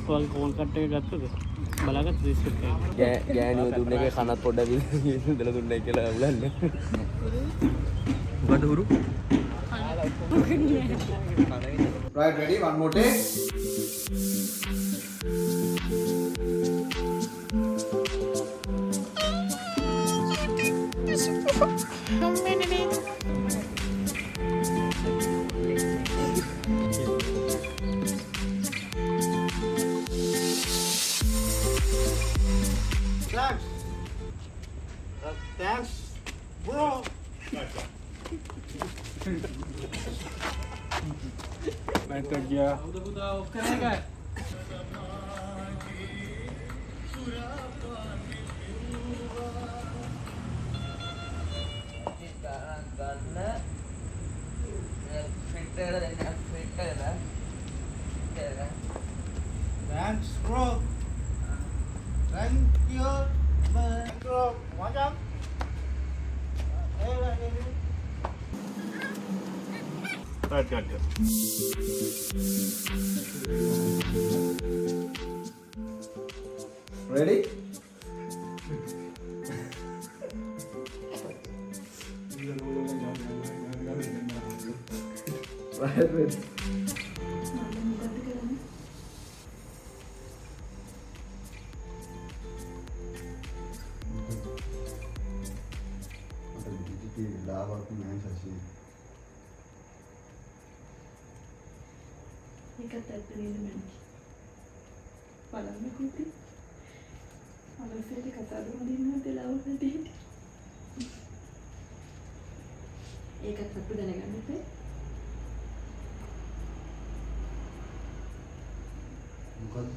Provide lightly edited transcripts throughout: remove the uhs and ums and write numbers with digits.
ඔයාලා phone cut එක ගත්තද? බලාගත්තද ස්ක්‍රිප්ට් එක? ගෑනියෝ දුන්න එකේ කනත් පොඩ්ඩක් විදලා දුන්නයි කියලා උලන්නේ. මොකද හුරු? Right, ready? One more take. Thanks. Thanks, bro. मैं कट गया Thanks, bro. Thank you. Bro, macam. Cut गया Ready? Right, ready. ඒකත් ඇත්ත නේද මැනික් බලන්න කුටි අලසෙට කතා දුන්නා දෙලාවට දෙහිටි ඒකත් අපු දැනගන්න එපා මොකද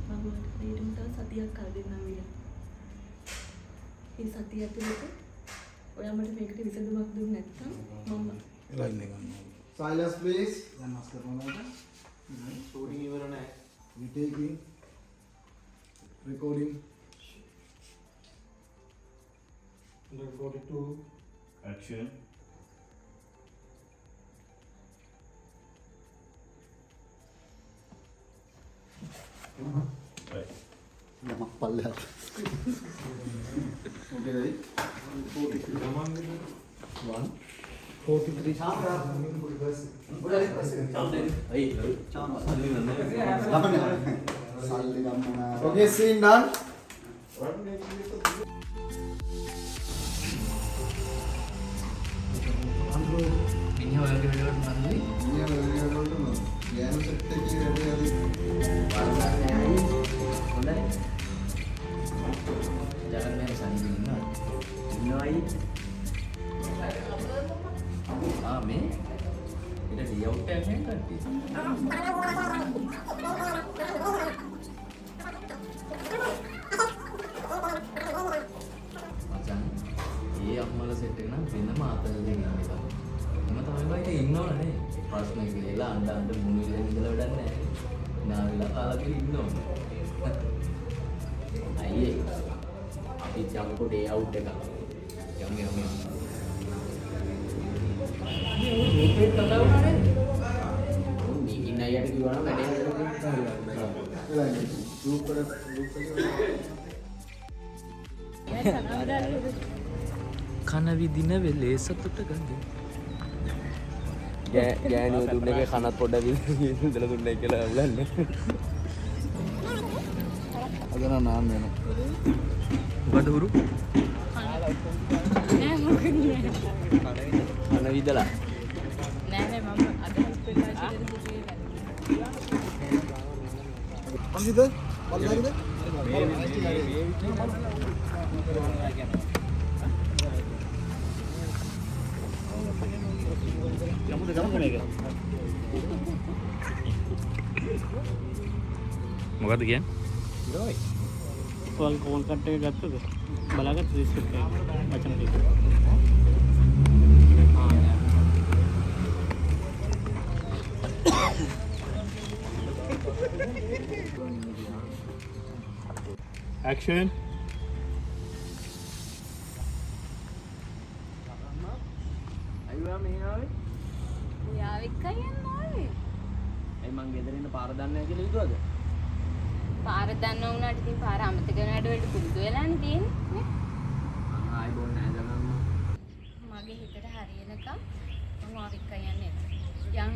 මම ඊටම තව සතියක් කල් දෙන්නම් විලා ඒ සතිය ඇතුළත ඔයා මට මේකට විසඳුමක් දුන්නේ නැත්නම් මම लाइन निकालना Silence, please. Shooting even on Retaking, recording. 142. Action Namak pala. Okay, ready? 1, 43. Okay, scene done. මිනිහ ඔයගේ වීඩියෝට මල්ලි ගෑනු සෙට් එකේ වැඩේ හරි හොඳයි. ජගන් මේ සනීප ඉන්නවයි. මේ ඉත ලියවුට් එකක් නේ කට්ටිය. මචං ඒ අම්මල සෙට් එක නම් වෙනම ආතල් දෙකක් එකක්. මම තමයි බයිට ඉන්නවනේ. ප්‍රශ්න කියලා අඬ මුණු විලෙන් ඉඳලා වැඩක් නැහැ. නාවිලා කාලා කියලා ඉන්නවනේ. අයියේ අපි ජම්පෝ ඩේ අවුට් එක. යම්. මේකේ කතා වුණානේ. මේකින් අයියට කිව්වා නම් වැඩේ කන විදින වෙලේ සතුට ගන්නේ. ගෑනියෝ දුන්න එකේ කනත් පොඩ්ඩක් විදලා දුන්නයි කියලා උලන්නේ. අද නාන්න වෙනවා. මොකද හුරු? නෑ මොකද නෑ කන විදලා නෑ මම අදහස් ප්‍රකාශ කරේ අනිද? බලන්නද? මොකද කියන්නේ? ඔයාලා ෆෝන් කට් එක ගත්තද? බලාගත්තද ස්ක්‍රිප්ට් එක? වචන ටික. एक्शन අයියා මේ ආවේ ඔයා එක්කයි යන්න ඕනේ මං ගෙදර ඉන්න පාර දන්නේ නැහැ කියලා හිතුවද? පාර දන්නව වුණාට ඉතින් පාර අමතක වෙනාට වෙලට පුරුදු වෙලානේ තියෙන්නේ. ආයි බොන්නේ නැහැ දැන් අම්මා. මගේ හිතට හරියනකම් මම ආවික්ක යන්නේ. යන්